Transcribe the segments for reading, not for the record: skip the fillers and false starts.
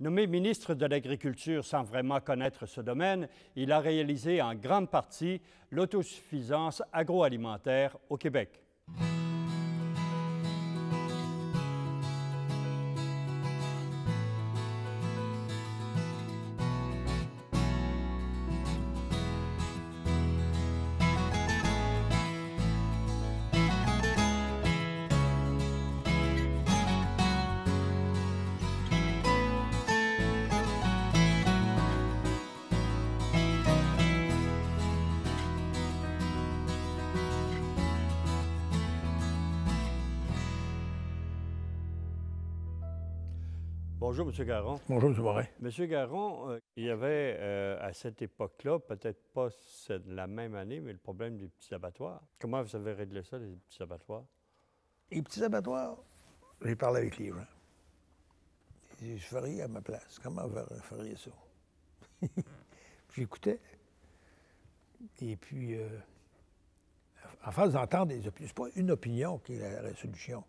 Nommé ministre de l'Agriculture sans vraiment connaître ce domaine, il a réalisé en grande partie l'autosuffisance agroalimentaire au Québec. Bonjour, M. Garon. Bonjour, M. Morin. M. Garon, il y avait à cette époque-là, peut-être pas la même année, mais le problème des petits abattoirs. Comment vous avez réglé ça, les petits abattoirs? Les petits abattoirs, j'ai parlé avec les gens. Je ferais à ma place. Comment vous feriez ça? J'écoutais. Et puis, en face d'entendre des opinions, c'est pas une opinion qui est la solution.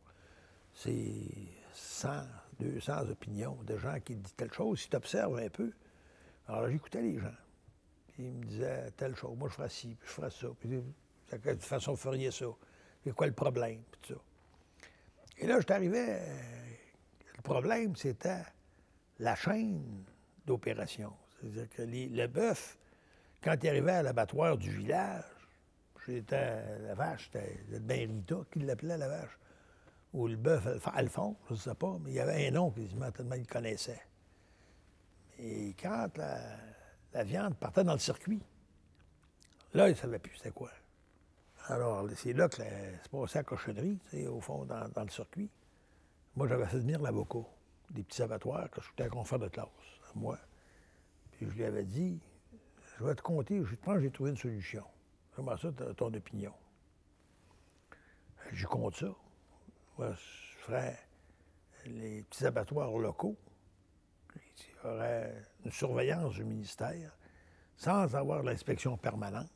C'est 100, 200 opinions de gens qui disent telle chose. Si tu observes un peu, alors j'écoutais les gens. Puis ils me disaient telle chose. Moi, je ferais ci, puis je ferais ça. Puis de quelle façon vous feriez ça? C'est quoi le problème? Puis tout ça. Et là, je t'arrivais. Le problème, c'était la chaîne d'opération. C'est-à-dire que le bœuf, quand il arrivait à l'abattoir du village, j'étais la vache, c'était bien Rita qui l'appelait la vache. Ou le bœuf Alphonse, je ne sais pas, mais il y avait un nom quasiment tellement il le connaissait. Et quand la viande partait dans le circuit, là, il ne savait plus c'était quoi. Alors, c'est là que c'est passé à la cochonnerie, au fond, dans le circuit. Moi, j'avais fait venir l'avocat des petits abattoirs, que j'étais un confrère de classe, à moi. Puis je lui avais dit, je vais te compter, je pense que j'ai trouvé une solution. Comment ça, ton opinion? Je compte ça. Moi, je ferais les petits abattoirs locaux. Il y aurait une surveillance du ministère sans avoir l'inspection permanente.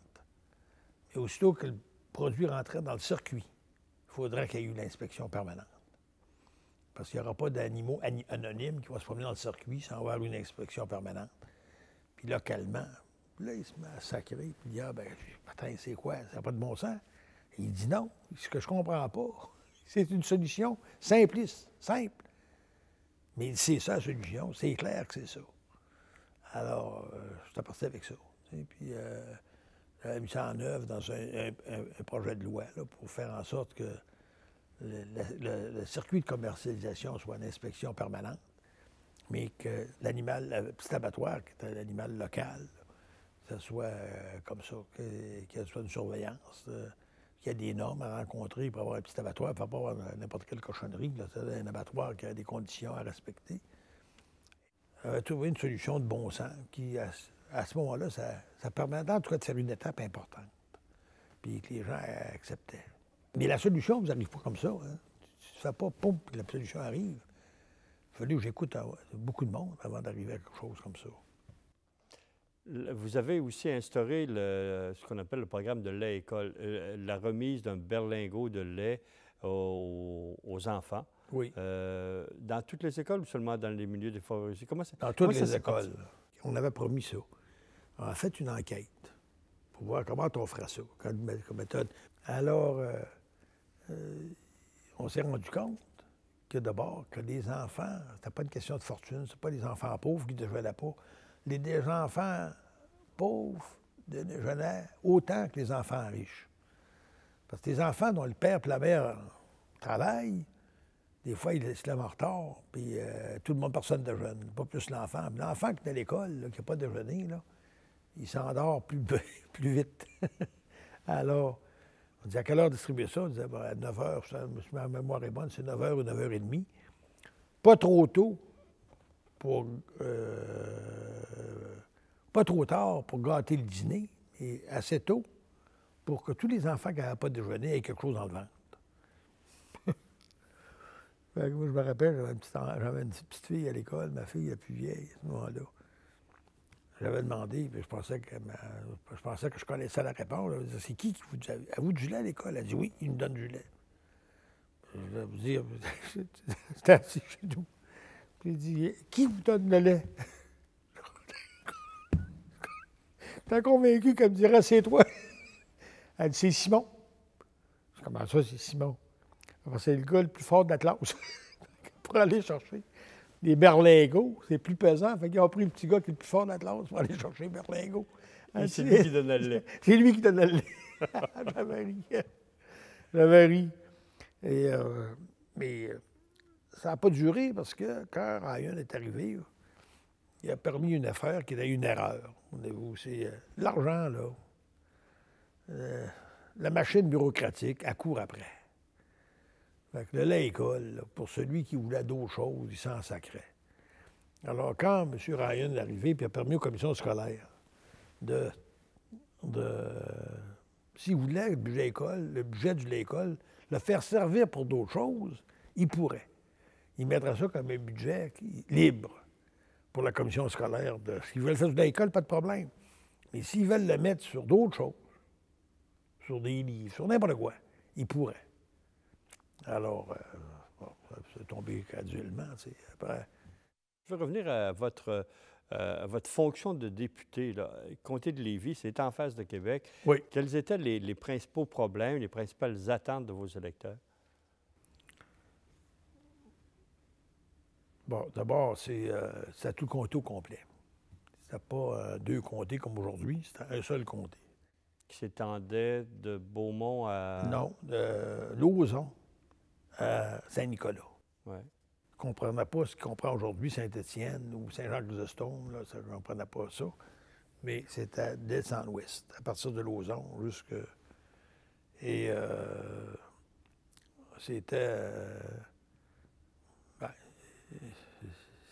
Et aussitôt que le produit rentrait dans le circuit, il faudrait qu'il y ait eu l'inspection permanente. Parce qu'il n'y aura pas d'animaux anonymes qui vont se promener dans le circuit sans avoir une inspection permanente. Puis localement, là, il se met à sacrer, puis il dit « Ah, ben, putain, c'est quoi? Ça n'a pas de bon sens? » Et il dit « Non, ce que je comprends pas, c'est une solution simpliste, simple. » Mais c'est ça la solution, c'est clair que c'est ça. Alors, je suis parti avec ça. Puis, j'avais mis ça en œuvre dans un projet de loi là, pour faire en sorte que le circuit de commercialisation soit une inspection permanente, mais que l'animal, le petit abattoir, qui est un animal local, ça soit comme ça, qu'il soit une surveillance, qu'il y ait des normes à rencontrer pour avoir un petit abattoir, pour ne pas avoir n'importe quelle cochonnerie. C'est un abattoir qui a des conditions à respecter. J'avais trouvé une solution de bon sens qui, à ce moment-là, ça permettait en tout cas de faire une étape importante, puis que les gens acceptaient. Mais la solution, vous n'arrive pas comme ça. Hein. Tu ne fais pas, poum, puis la solution arrive. Il fallait que j'écoute beaucoup de monde avant d'arriver à quelque chose comme ça. Vous avez aussi instauré ce qu'on appelle le programme de lait-école, la remise d'un berlingot de lait aux enfants. Oui. Dans toutes les écoles ou seulement dans les milieux défavorisés? Dans toutes les écoles. On avait promis ça. On a fait une enquête pour voir comment on ferait ça, comme méthode. Alors, on s'est rendu compte que d'abord, que les enfants, c'était pas une question de fortune, c'est pas les enfants pauvres qui déjeunaient pas. Les enfants pauvres déjeunaient autant que les enfants riches. Parce que les enfants dont le père et la mère travaillent, des fois, ils se lèvent en retard, puis tout le monde, personne ne déjeune, pas plus l'enfant. L'enfant qui est à l'école, qui n'a pas déjeuné, là, il s'endort plus vite. Alors, on dit à quelle heure distribuer ça? On disait à 9 h, ma mémoire est bonne, c'est 9 h ou 9 h 30. Pas trop tôt pour. Pas trop tard pour gâter le dîner, mais assez tôt pour que tous les enfants qui n'avaient pas déjeuné aient quelque chose dans le ventre. Moi, je me rappelle, j'avais une petite fille à l'école, ma fille la plus vieille à ce moment-là. J'avais demandé, puis je pensais que je connaissais la réponse. Je disais, c'est qui vous dit, avez-vous du lait à l'école? Elle dit, oui, il nous donne du lait. Je vais vous dire, c'était assis chez nous. Puis il dit, qui vous donne le lait? T'es convaincu qu'elle me dirait, c'est toi. Elle dit, c'est Simon. Je dis, comment ça, c'est Simon? Alors, c'est le gars le plus fort de la classe. Pour aller chercher des berlingots, c'est plus pesant. Fait qu'ils ont pris le petit gars qui est le plus fort de la classe pour aller chercher les berlingots. C'est lui qui donne le lait. C'est lui qui donne le lait. J'avais ri. J'avais ri. Mais ça n'a pas duré parce que quand Ryan est arrivé, il a permis une affaire qui était une erreur. C'est l'argent, là. La machine bureaucratique, elle court après. Fait que le lait école, là, pour celui qui voulait d'autres choses, il s'en sacrait. Alors, quand M. Ryan est arrivé, puis a permis aux commissions scolaires s'il voulait le budget de l'école, le faire servir pour d'autres choses, il pourrait. Il mettrait ça comme un budget libre pour la commission scolaire. S'ils veulent faire de l'école, pas de problème. Mais s'ils veulent le mettre sur d'autres choses, sur des livres, sur n'importe quoi, ils pourraient. Alors, c'est tombé graduellement, tu sais. Après. Je veux revenir à votre fonction de député. Là. Comté de Lévis, c'est en face de Québec. Oui. Quels étaient les principaux problèmes, les principales attentes de vos électeurs? Bon, d'abord, c'est tout le comté au complet. C'était pas deux comtés comme aujourd'hui, c'était un seul comté. Qui s'étendait de Beaumont à... Non, de Lauson à Saint-Nicolas. Oui. Je ne comprenais pas ce qu'on comprend aujourd'hui, Saint-Étienne ou Saint-Jacques-de-Stone, là, ça, je ne comprenais pas ça. Mais c'était d'est en ouest, à partir de Lauson jusque... Et c'était...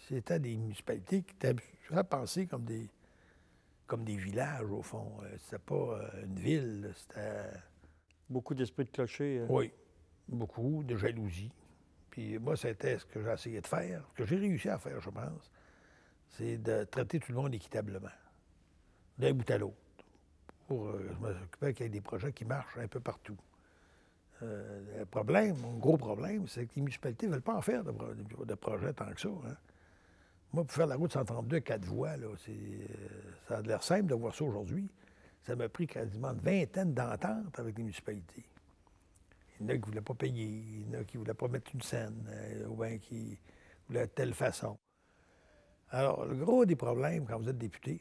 c'était des municipalités qui étaient pensées comme des villages, au fond. C'était pas une ville, c'était... Beaucoup d'esprit de clocher. Oui, beaucoup de jalousie. Puis moi, c'était ce que j'ai essayé de faire, ce que j'ai réussi à faire, je pense, c'est de traiter tout le monde équitablement, d'un bout à l'autre. Je m'occupais qu'il y ait des projets qui marchent un peu partout. Le problème, mon gros problème, c'est que les municipalités ne veulent pas en faire de projets tant que ça. Hein. Moi, pour faire la route 132 4 voies, là, ça a l'air simple de voir ça aujourd'hui. Ça m'a pris quasiment une vingtaine d'ententes avec les municipalités. Il y en a qui ne voulaient pas payer, il y en a qui ne voulaient pas mettre une scène, ou bien qui voulaient de telle façon. Alors, le gros des problèmes, quand vous êtes député,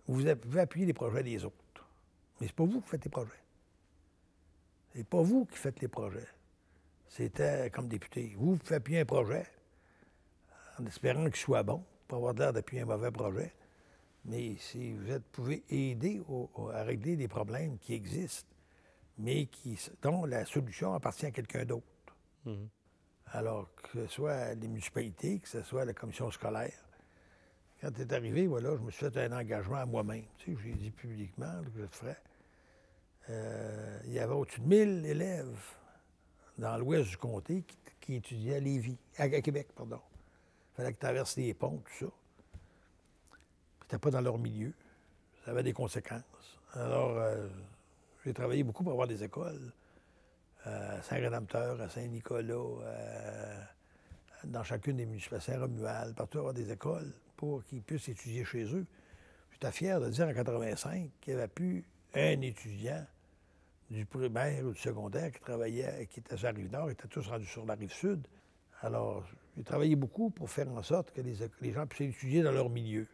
vous pouvez appuyer les projets des autres. Mais c'est pas vous qui faites les projets. C'est pas vous qui faites les projets. C'était comme député. Vous pouvez appuyer un projet en espérant qu'il soit bon, pour avoir l'air d'appuyer un mauvais projet. Mais si vous pouvez aider à régler des problèmes qui existent, mais dont la solution appartient à quelqu'un d'autre. Mm-hmm. Alors, que ce soit les municipalités, que ce soit la commission scolaire. Quand tu es arrivé, voilà, je me suis fait un engagement à moi-même. Tu sais, j'ai dit publiquement que je le ferais. Il y avait au-dessus de 1000 élèves dans l'ouest du comté qui étudiaient à Lévis, à Québec, pardon. Il fallait que tu traverses les ponts, tout ça. Puis t'étais pas dans leur milieu. Ça avait des conséquences. Alors, j'ai travaillé beaucoup pour avoir des écoles. À Saint-Rédempteur, à Saint-Nicolas, dans chacune des municipalités, à Saint-Romuald, partout avoir des écoles pour qu'ils puissent étudier chez eux. J'étais fier de dire en 85 qu'il n'y avait plus un étudiant du primaire ou du secondaire qui était sur la Rive-Nord, ils étaient tous rendus sur la Rive-Sud. Alors, j'ai travaillé beaucoup pour faire en sorte que les gens puissent étudier dans leur milieu,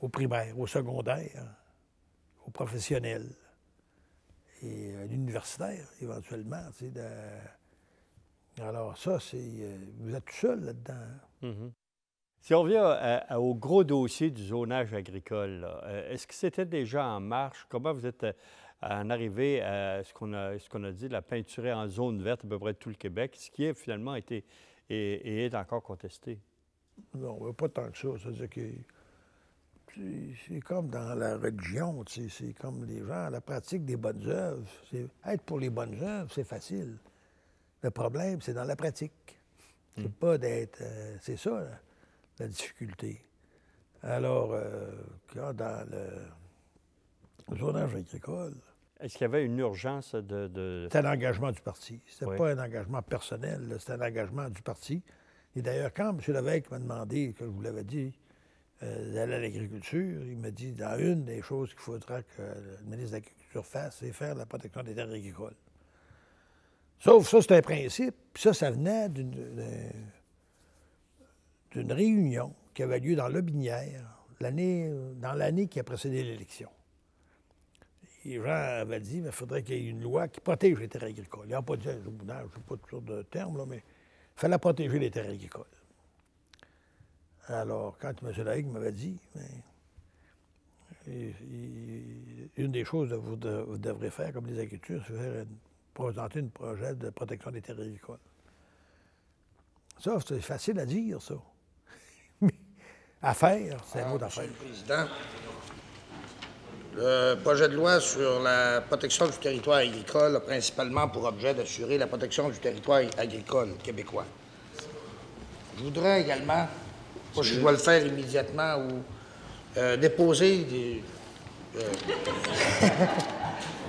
au primaire, au secondaire, au professionnel et à l'universitaire, éventuellement. Tu sais, Alors, ça, vous êtes tout seul là-dedans. Mm-hmm. Si on revient au gros dossier du zonage agricole, est-ce que c'était déjà en marche? Comment vous êtes en arrivé à ce qu'on a dit, la peinturer en zone verte à peu près tout le Québec, ce qui a finalement été et est encore contesté? Non, pas tant que ça. C'est-à-dire que c'est comme dans la religion, tu sais, c'est comme les gens, la pratique des bonnes œuvres. Être pour les bonnes œuvres, c'est facile. Le problème, c'est dans la pratique. C'est pas d'être... c'est ça, la difficulté. Alors, quand dans le zonage agricole... Est-ce qu'il y avait une urgence de... C'était l'engagement du parti. C'était oui. pas un engagement personnel, c'était un engagement du parti. Et d'ailleurs, quand M. Lévesque m'a demandé, que je vous l'avais dit, d'aller à l'agriculture, il m'a dit, dans une des choses qu'il faudra que le ministre de l'Agriculture fasse, c'est faire la protection des terres agricoles. Sauf ça, c'est un principe. Puis ça venait d'une réunion qui avait lieu dans Lobinière dans l'année qui a précédé l'élection. Les gens avaient dit, il faudrait qu'il y ait une loi qui protège les terres agricoles. Ils n'ont pas dit un journal, je ne sais pas toujours de termes, là, mais il fallait protéger les terres agricoles. Alors, quand M. Lévesque m'avait dit, une des choses que vous devrez faire comme les agriculteurs, c'est présenter un projet de protection des terres agricoles. Ça, c'est facile à dire, ça. Mais à faire, c'est un autre affaire. Monsieur le Président, le projet de loi sur la protection du territoire agricole a principalement pour objet d'assurer la protection du territoire agricole québécois. Je voudrais également, pas si je dois le faire immédiatement, ou déposer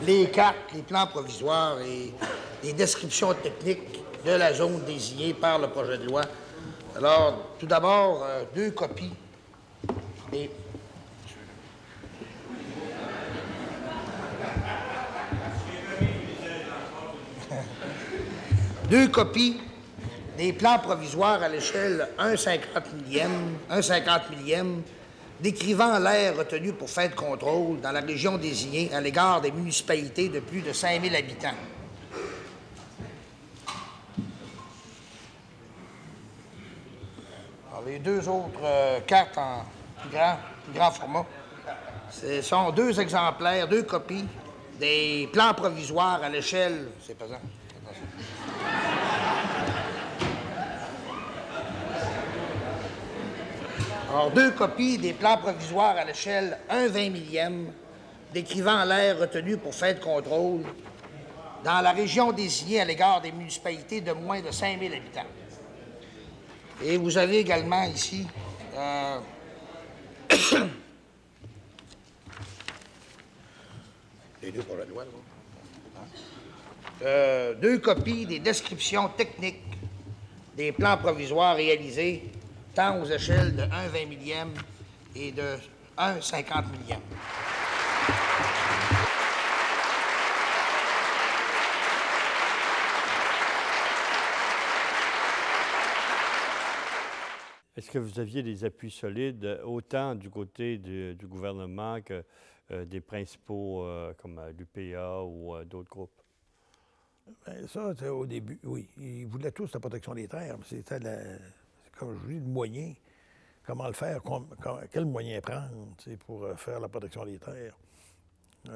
les cartes, les plans provisoires et les descriptions techniques de la zone désignée par le projet de loi. Alors, tout d'abord, 2 copies des... Deux copies des plans provisoires à l'échelle 1/50 millième, décrivant l'aire retenue pour fin de contrôle dans la région désignée à l'égard des municipalités de plus de 5000 habitants. Alors, les 2 autres cartes en plus grand format, ce sont 2 exemplaires, 2 copies des plans provisoires à l'échelle... C'est pesant. Alors, 2 copies des plans provisoires à l'échelle 1/20 millième, décrivant l'aire retenue pour fin de contrôle dans la région désignée à l'égard des municipalités de moins de 5000 habitants. Et vous avez également ici les 2 projets de loi, là. 2 copies des descriptions techniques des plans provisoires réalisés tant aux échelles de 1/20 millième et de 1/50 millième. Est-ce que vous aviez des appuis solides, autant du côté du gouvernement que des principaux comme l'UPA ou d'autres groupes? Bien, ça, au début, oui. Ils voulaient tous la protection des terres, mais c'était comme je vous dis, le moyen. Comment le faire? Quel moyen prendre pour faire la protection des terres?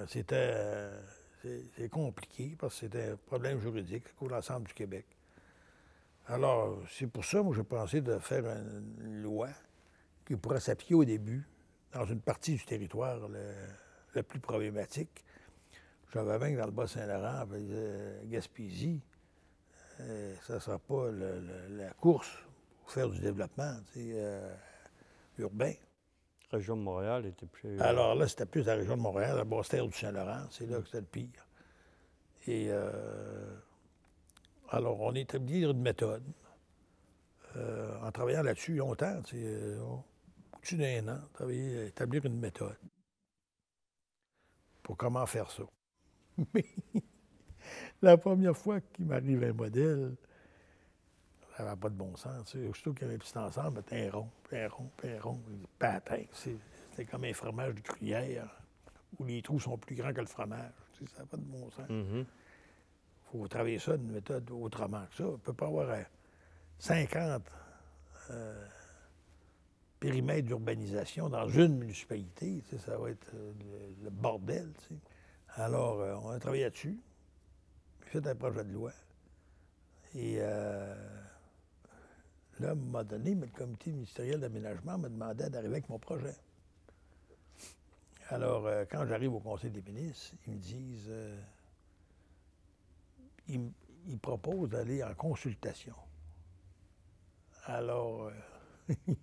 C'est compliqué parce que c'était un problème juridique pour l'ensemble du Québec. Alors, c'est pour ça, moi, j'ai pensé de faire une loi qui pourrait s'appliquer au début dans une partie du territoire le plus problématique. J'avais bien que dans le Bas-Saint-Laurent, Gaspésie, ça ne sera pas la course pour faire du développement urbain. La région de Montréal était plus... Alors là, c'était plus la région de Montréal, la Basse-Terre du Saint-Laurent, c'est là que c'était le pire. Et alors, on a établi une méthode en travaillant là-dessus longtemps, au-dessus d'1 an, établir une méthode pour comment faire ça. Mais la première fois qu'il m'arrive un modèle, ça n'avait pas de bon sens. Aussitôt qu'il y avait un petit ensemble, c'était un rond, puis un rond, puis un rond. Patin, c'est comme un fromage de gruyère où les trous sont plus grands que le fromage. Ça n'a pas de bon sens. Il faut travailler ça d'une méthode autrement que ça. On ne peut pas avoir 50 périmètres d'urbanisation dans une municipalité. Ça va être le bordel. Alors, on a travaillé là-dessus, fait un projet de loi. Et là, à un moment donné, le comité ministériel d'aménagement m'a demandé d'arriver avec mon projet. Alors, quand j'arrive au Conseil des ministres, ils me disent... ils proposent d'aller en consultation. Alors, je ne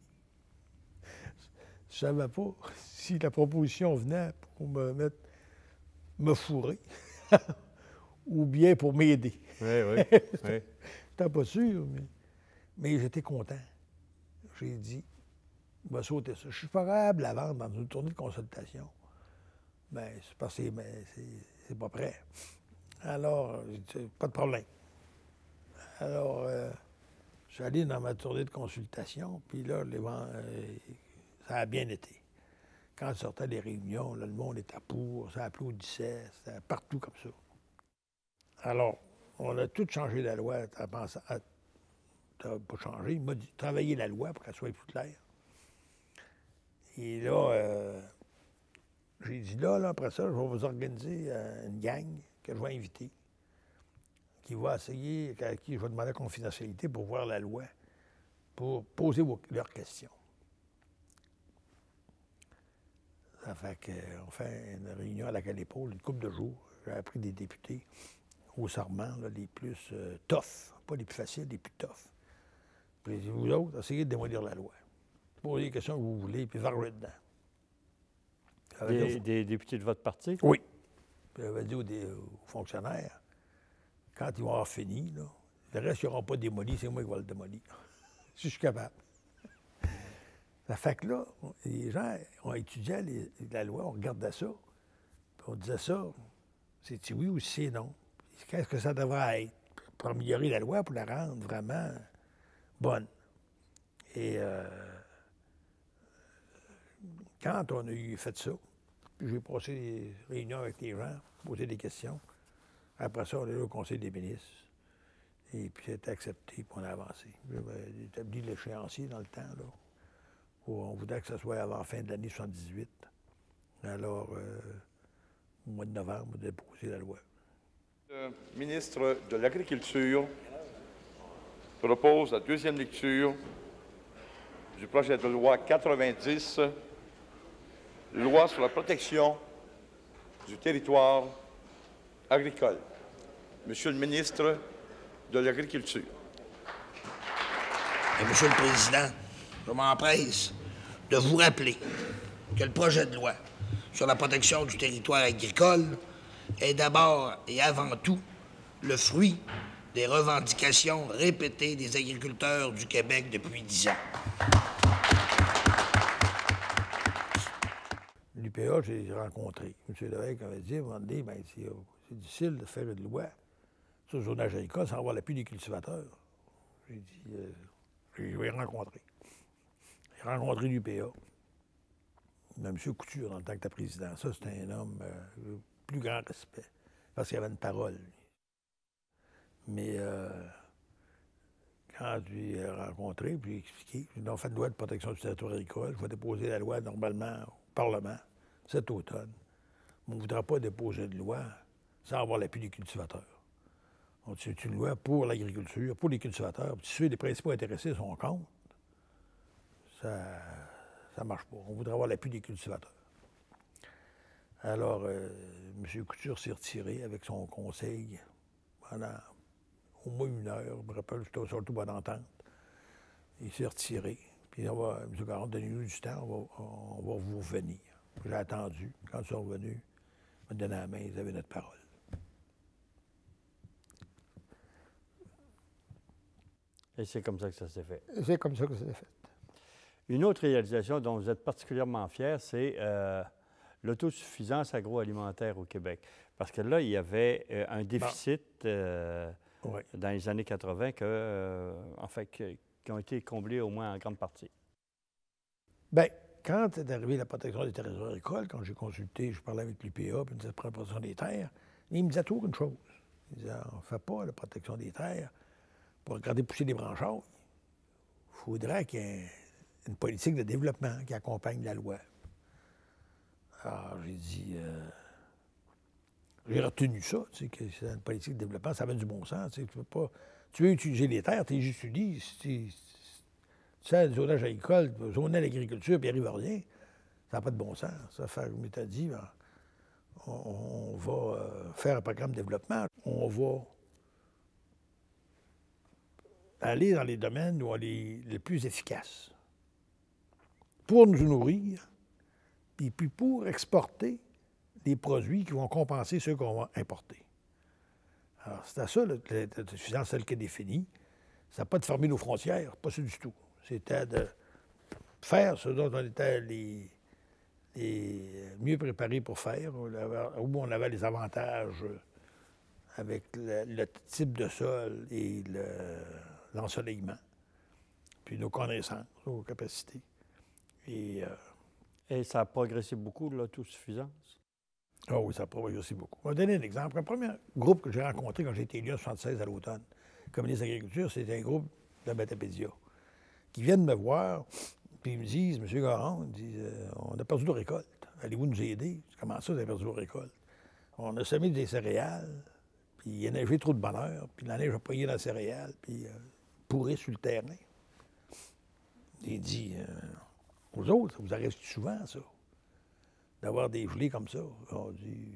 savais pas si la proposition venait pour me fourrer ou bien pour m'aider. Oui, oui, oui. J'étais pas sûr, mais Mais j'étais content. J'ai dit, il va sauter ça. Je suis pas capable de la vendre dans une tournée de consultation. Bien, c'est parce que c'est pas prêt. Alors, j'ai dit, pas de problème. Alors, je suis allé dans ma tournée de consultation, puis là, ça a bien été. Quand je sortais des réunions, là, le monde était pour, ça applaudissait, c'était partout comme ça. Alors, on a tout changé la loi. T'as pas changé, il m'a dit travailler la loi pour qu'elle soit plus claire. Et là, j'ai dit là, après ça, je vais vous organiser une gang que je vais inviter, qui va essayer, à qui je vais demander la confidentialité pour voir la loi, pour poser leurs questions. Ça fait qu'on fait une réunion à la Calépaule, une couple de jours. J'ai appris des députés au serment, là, les plus tough, pas les plus faciles, les plus tough. Puis j'ai dit, vous autres, essayez de démolir la loi. Posez les questions que vous voulez, puis vargez dedans. Des députés de votre parti? Oui. Puis j'avais dit aux fonctionnaires, quand ils vont avoir fini, là, le reste, ils n'auront pas démoli, c'est moi qui vais le démolir. Si je suis capable. Ça fait que là, les gens, on étudiait la loi, on regardait ça, puis on disait ça, c'est-tu oui ou c'est non? Qu'est-ce que ça devrait être pour améliorer la loi, pour la rendre vraiment bonne? Et quand on a fait ça, puis j'ai passé des réunions avec les gens, posé des questions, après ça, on est allé au Conseil des ministres, et puis c'était accepté, puis on a avancé. J'avais établi l'échéancier dans le temps, là. On voudrait que ce soit avant la fin de l'année 78. Alors, au mois de novembre, on a déposé la loi. Le ministre de l'Agriculture propose la deuxième lecture du projet de loi 90, loi sur la protection du territoire agricole. Monsieur le ministre de l'Agriculture. Monsieur le Président, je m'empresse de vous rappeler que le projet de loi sur la protection du territoire agricole est d'abord et avant tout le fruit des revendications répétées des agriculteurs du Québec depuis 10 ans. L'UPA, j'ai rencontré. M. Lévesque avait dit, à un moment donné, ben, c'est difficile de faire une loi sur le zonage agricole sans avoir l'appui des cultivateurs. J'ai dit, je vais rencontrer. J'ai rencontré l'UPA. M. Couture, dans le temps que tu es président. Ça, c'était un homme plus grand respect, parce qu'il avait une parole. Mais quand je l'ai rencontré, puis j'ai expliqué, j'ai dit, on fait une loi de protection du territoire agricole, je vais déposer la loi normalement au Parlement cet automne. Mais on ne voudra pas déposer de loi sans avoir l'appui des cultivateurs. C'est une loi pour l'agriculture, pour les cultivateurs. Puis si les principaux intéressés sont contre, ça ne marche pas. On voudrait avoir l'appui des cultivateurs. Alors, M. Couture s'est retiré avec son conseil pendant au moins 1 heure. Je me rappelle, j'étais surtout bonne entente. Il s'est retiré. Puis M. Caron, donnez-nous du temps, on va vous revenir. J'ai attendu. Quand ils sont revenus, ils m'ont donné la main, ils avaient notre parole. Et c'est comme ça que ça s'est fait. C'est comme ça que ça s'est fait. Une autre réalisation dont vous êtes particulièrement fier, c'est l'autosuffisance agroalimentaire au Québec. Parce que là, il y avait un déficit dans les années 80 qui ont été comblés au moins en grande partie. Bien, quand est arrivée la protection des territoires agricoles, quand j'ai consulté, je parlais avec l'UPA, puis la protection des terres, il me disait toujours une chose. Il disait, on ne fait pas la protection des terres pour regarder pousser des branchailles. Il faudrait qu'il y ait une politique de développement qui accompagne la loi. Alors, j'ai dit, j'ai retenu ça, tu sais, que c'est une politique de développement, ça va du bon sens. Tu veux utiliser les terres, tu les utilises. Tu sais, le zonage agricole, le zonage l'agriculture, puis il n'arrive à rien. Ça n'a pas de bon sens. Ça fait, comme tu as dit, on va faire un programme de développement. On va aller dans les domaines où on est les plus efficaces pour nous nourrir, et puis pour exporter des produits qui vont compenser ceux qu'on va importer. Alors, c'est à ça, l'autosuffisance, celle qui est définie. C'était pas de fermer nos frontières, pas ça du tout. C'était de faire ce dont on était les mieux préparés pour faire, où on avait les avantages avec le type de sol et l'ensoleillement, puis nos connaissances, nos capacités. Et ça a progressé beaucoup, l'autosuffisance? Ah oui, ça a progressé beaucoup. On va donner un exemple. Le premier groupe que j'ai rencontré quand j'ai été élu en 1976 à l'automne, comme ministre de l'Agriculture, c'était un groupe de Matapédia qui viennent me voir, puis ils me disent, M. Garon, ils disent, on a perdu nos récoltes. Allez-vous nous aider? Comment ça, vous avez perdu vos récoltes? On a semé des céréales, puis il a neigé trop de bonheur, puis la neige a poigné dans les céréales, puis pourri sur le terrain. Il dit, aux autres, ça vous arrive souvent, ça, d'avoir des gelées comme ça. On dit,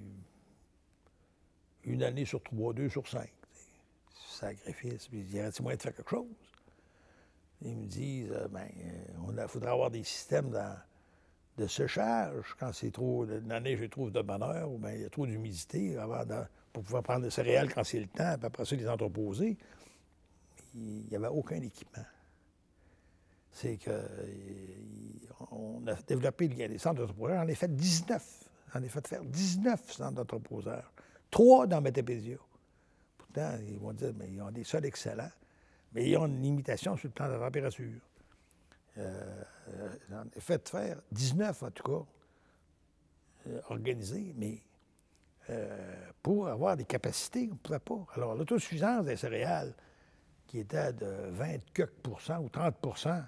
une année sur 3, 2 sur 5. Sacrifice. Puis il y aurait-il moyen de faire quelque chose? Ils me disent, il faudrait avoir des systèmes de séchage quand c'est trop, la neige est trop de bonheur, ou bien il y a trop d'humidité pour pouvoir prendre les céréales quand c'est le temps, puis après ça, les entreposer. Il n'y avait aucun équipement. C'est qu'on a développé des centres d'entreposeurs. J'en ai fait 19. J'en ai fait faire 19 centres d'entreposeurs. 3 dans Matapédia. Pourtant, ils vont dire, mais ils ont des sols excellents, mais ils ont une limitation sur le plan de la température. J'en ai fait faire 19, en tout cas, organisés, mais pour avoir des capacités, on ne pouvait pas. Alors, l'autosuffisance des céréales, qui était de 20 quelques % ou 30 %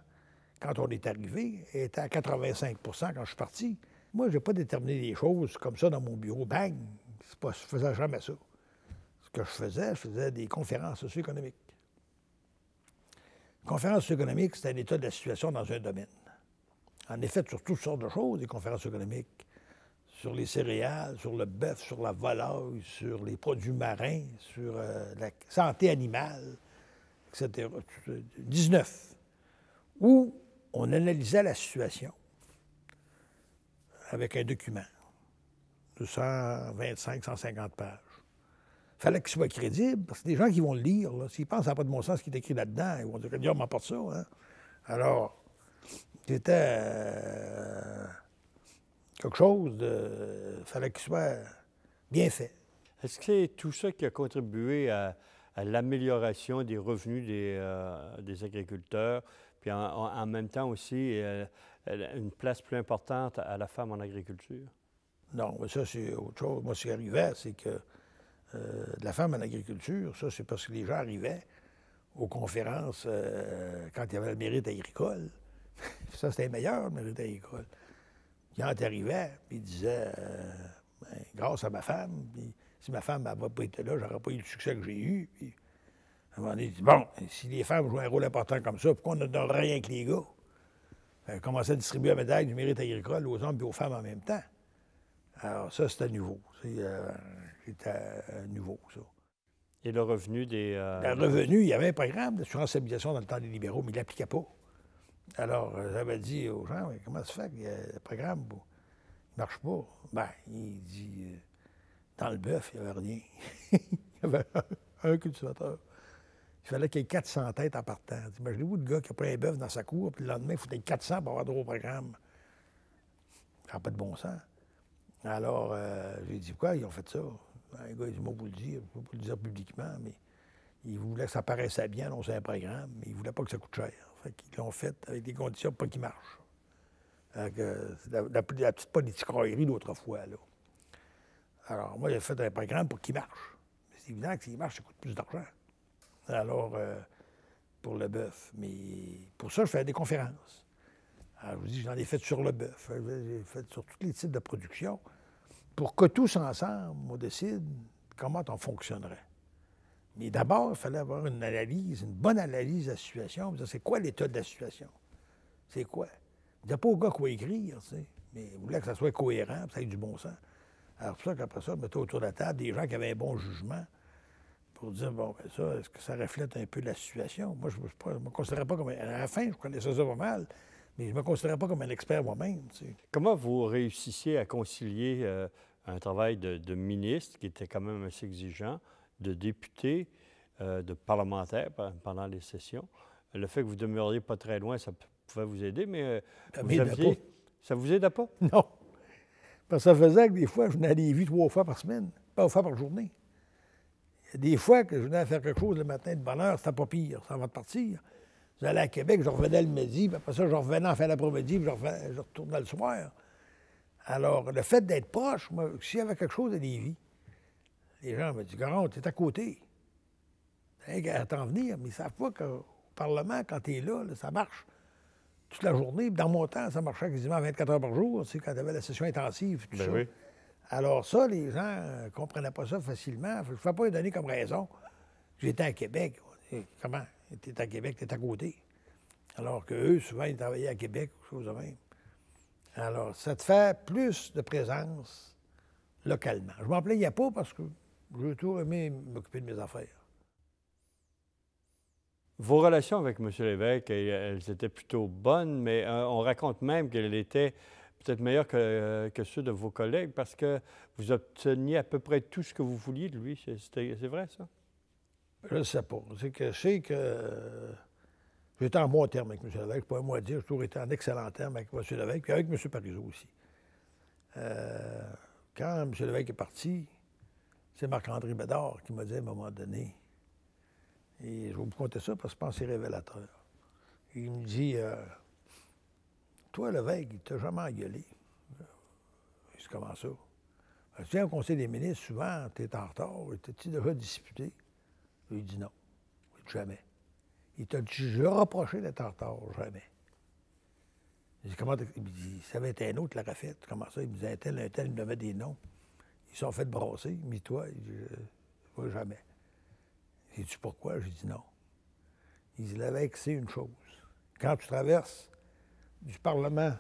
quand on est arrivé, était à 85 % quand je suis parti. Moi, je n'ai pas déterminé les choses comme ça dans mon bureau. Bang! Je ne faisais jamais ça. Ce que je faisais des conférences socio-économiques. Une conférence socio-économique, c'est un état de la situation dans un domaine. En effet, sur toutes sortes de choses, des conférences économiques, sur les céréales, sur le bœuf, sur la volaille, sur les produits marins, sur la santé animale, etc. 19, où on analysait la situation avec un document de 125, 150 pages. Il fallait qu'il soit crédible, parce que des gens qui vont le lire, s'ils pensent que ça n'a pas de bon sens ce qui est écrit là-dedans, ils vont dire que Dieu m'emporte ça. Hein? Alors, c'était quelque chose de... Il fallait qu'il soit bien fait. Est-ce que c'est tout ça qui a contribué à l'amélioration des revenus des agriculteurs, puis en même temps aussi une place plus importante à la femme en agriculture? Non, mais ça, c'est autre chose. Moi, ce qui arrivait, c'est que de la femme en agriculture, ça, c'est parce que les gens arrivaient aux conférences quand il y avait le mérite agricole. Ça, c'était meilleur, le mérite agricole. Quand ils arrivaient, puis ils disaient, grâce à ma femme, puis si ma femme n'avait pas été là, j'aurais pas eu le succès que j'ai eu. Puis, à un moment donné, il dit, bon, si les femmes jouent un rôle important comme ça, pourquoi on ne donne rien que les gars? On commençait à distribuer la médaille du mérite agricole aux hommes et aux femmes en même temps. Alors ça, c'était nouveau. C'était nouveau, ça. Et le revenu des... Le revenu, il y avait un programme d'assurance habitation dans le temps des libéraux, mais il ne l'appliquait pas. Alors, j'avais dit aux gens, comment ça fait que le programme ne marche pas? Bien, il dit, dans le bœuf, il n'y avait rien. Il y avait un cultivateur. Il fallait qu'il y ait 400 têtes en partant. Imaginez-vous le gars qui a pris un bœuf dans sa cour, puis le lendemain, il faut qu'il y ait 400 pour avoir droit au programme. Ça n'a pas de bon sens. Alors, j'ai dit, pourquoi ils ont fait ça? Un gars, il dit, moi, vous le dire, je ne peux pas le dire publiquement, mais il voulait que ça paraissait bien, non, c'est un programme, mais il ne voulait pas que ça coûte cher. Fait qu'ils l'ont fait avec des conditions pour pas qu'il marche. La petite politique-raillerie d'autrefois, là. Alors, moi, j'ai fait un programme pour qu'il marche. Mais c'est évident que s'il marche, ça coûte plus d'argent. Alors, pour le bœuf. Mais pour ça, je fais des conférences. Alors, je vous dis, j'en ai fait sur le bœuf. J'ai fait sur tous les types de production pour que tous ensemble, on décide comment on fonctionnerait. Mais d'abord, il fallait avoir une analyse, une bonne analyse de la situation. C'est quoi l'état de la situation? C'est quoi? Il n'y a pas au gars quoi écrire, tu sais, mais il voulait que ça soit cohérent, que ça ait du bon sens. Alors, c'est pour ça qu'après ça, on mettait autour de la table des gens qui avaient un bon jugement pour dire, bon, ben ça, est-ce que ça reflète un peu la situation? Moi, je ne me considérais pas comme... À la fin, je connaissais ça pas mal, mais je ne me considérais pas comme un expert moi-même, tu sais. Comment vous réussissiez à concilier un travail de ministre, qui était quand même assez exigeant, de député, de parlementaire pendant les sessions. Le fait que vous ne demeuriez pas très loin, ça pouvait vous aider, mais ça vous aidait pas? Non. Parce que ça faisait que des fois, je venais à Lévis 3 fois par semaine, pas fois par journée. Il y a des fois que je venais à faire quelque chose le matin de bonne heure, c'était pas pire, ça va de partir. J'allais à Québec, je revenais le midi, puis après ça, je revenais en fin d'après-midi, puis je retournais le soir. Alors, le fait d'être proche, moi, s'il y avait quelque chose à Lévis, les gens me disent, Garon, t'es à côté. T'as qu'à t'en venir, mais ils ne savent pas qu'au Parlement, quand t'es là, ça marche toute la journée. Dans mon temps, ça marchait quasiment 24 heures par jour, tu sais, quand t'avais la session intensive, tout ça. Oui. Alors ça, les gens ne comprenaient pas ça facilement. Je ne peux pas lui donner comme raison que j'étais à Québec. Comment? T'es à Québec, t'es à côté. Alors qu'eux, souvent, ils travaillaient à Québec, chose de même. Alors, ça te fait plus de présence localement. Je m'en plaignais pas parce que j'ai toujours aimé m'occuper de mes affaires. Vos relations avec M. Lévesque, elles étaient plutôt bonnes, mais on raconte même qu'elles étaient peut-être meilleures que ceux de vos collègues parce que vous obteniez à peu près tout ce que vous vouliez de lui. C'est vrai, ça? Je ne sais pas. Je sais que j'étais en bon terme avec M. Lévesque. Je peux pas moi dire, j'ai toujours été en excellent terme avec M. Lévesque, puis avec M. Parizeau aussi. Quand M. Lévesque est parti, c'est Marc-André Bédard qui m'a dit à un moment donné, et je vais vous conter ça parce que je pense que c'est révélateur. Il me dit, toi, Lévesque, il t'a jamais engueulé. Je dis, comment ça? Tu viens au Conseil des ministres, souvent, tu es en retard. T'es-tu déjà disputé? Il dit non. Il dit jamais. Il t'a déjà reproché d'être en retard, jamais. Je dis, comment il me dit, ça avait été un autre, la fait. Comment ça? Il me disait, un tel, il me donnait des noms. Ils se sont fait brasser, mais toi, il dit, moi, jamais. J'ai dit, pourquoi? J'ai dit non. Il dit, Lévesque, c'est une chose. Quand tu traverses du Parlement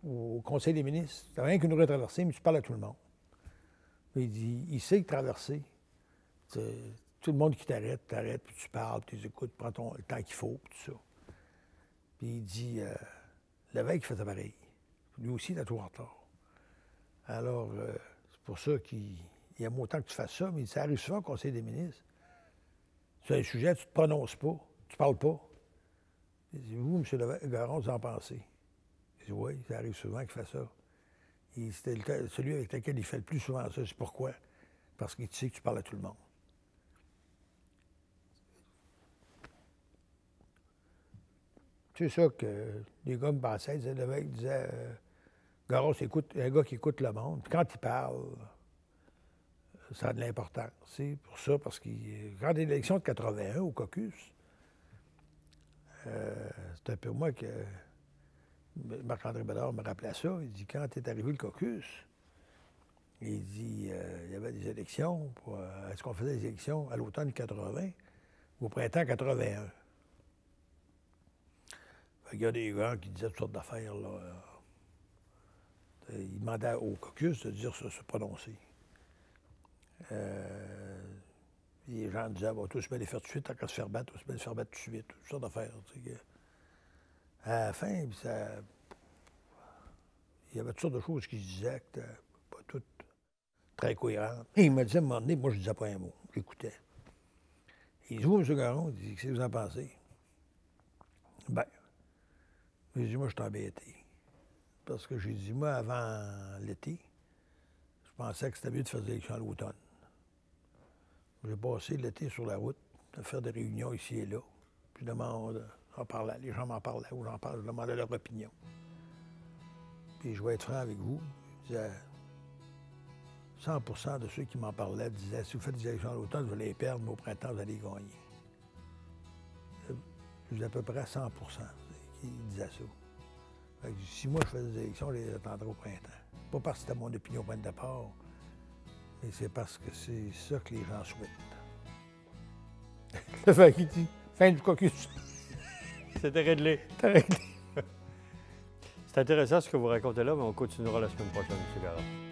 au Conseil des ministres, tu n'as rien qu'une rue à traverser, mais tu parles à tout le monde. Il dit, il sait que traverser, tout le monde qui t'arrête, puis tu parles, puis tu écoutes, prends le temps qu'il faut, puis tout ça. Puis il dit, Lévesque, il faisait pareil. Lui aussi, il est toujours en retard. Alors, c'est pour ça qu'il aime autant que tu fasses ça, mais ça arrive souvent au Conseil des ministres. Sur un sujet, tu ne te prononces pas, tu ne parles pas. Il dit, vous, M. Garon, vous en pensez? Il dit, oui, ça arrive souvent qu'il fait ça. C'était celui avec lequel il fait le plus souvent ça. C'est pourquoi? Parce qu'il sait que tu parles à tout le monde. C'est ça que les gars me pensaient. Lévesque disait, Garon, c'est un gars qui écoute le monde. Puis quand il parle, ça a de l'importance. C'est pour ça, parce que quand l'élection de 81 au caucus, c'est un peu moi que Marc-André Bédard me rappelait ça. Il dit, quand est arrivé le caucus, il dit, il y avait des élections. Est-ce qu'on faisait des élections à l'automne 80 ou au printemps 81? Il y a des gens qui disaient toutes sortes d'affaires. Ils demandaient au caucus de dire ça, se prononcer. Les gens disaient, bon, tous bien les faire tout de suite, tant qu'à se faire battre, tous bien les faire battre tout de suite, toutes sortes d'affaires. À la fin, il y avait toutes sortes de choses qui se disaient qui n'étaient pas toutes très cohérentes. Et il me disait à un moment donné, moi je ne disais pas un mot, j'écoutais. Il dit, vous, M. Garon, il dit, qu'est-ce que vous en pensez? Ben, j'ai dit, moi, je suis embêté. Parce que j'ai dit, moi, avant l'été, je pensais que c'était mieux de faire des élections à l'automne. J'ai passé l'été sur la route, à faire des réunions ici et là. Puis les gens m'en parlaient, ou je demandais leur opinion. Puis je vais être franc avec vous, je disais, 100 de ceux qui m'en parlaient disaient, si vous faites des élections à l'automne, vous allez les perdre, mais au printemps, vous allez les gagner. Je disais à peu près 100 qui disaient ça. Fait que si moi je faisais des élections, je les attendrais au printemps. Pas parce que c'était mon opinion au point de départ, mais c'est parce que c'est ça que les gens souhaitent. Fait qu'il dit, fin du caucus. C'était réglé. C'était réglé. C'est intéressant ce que vous racontez là, mais on continuera la semaine prochaine, M. Garon.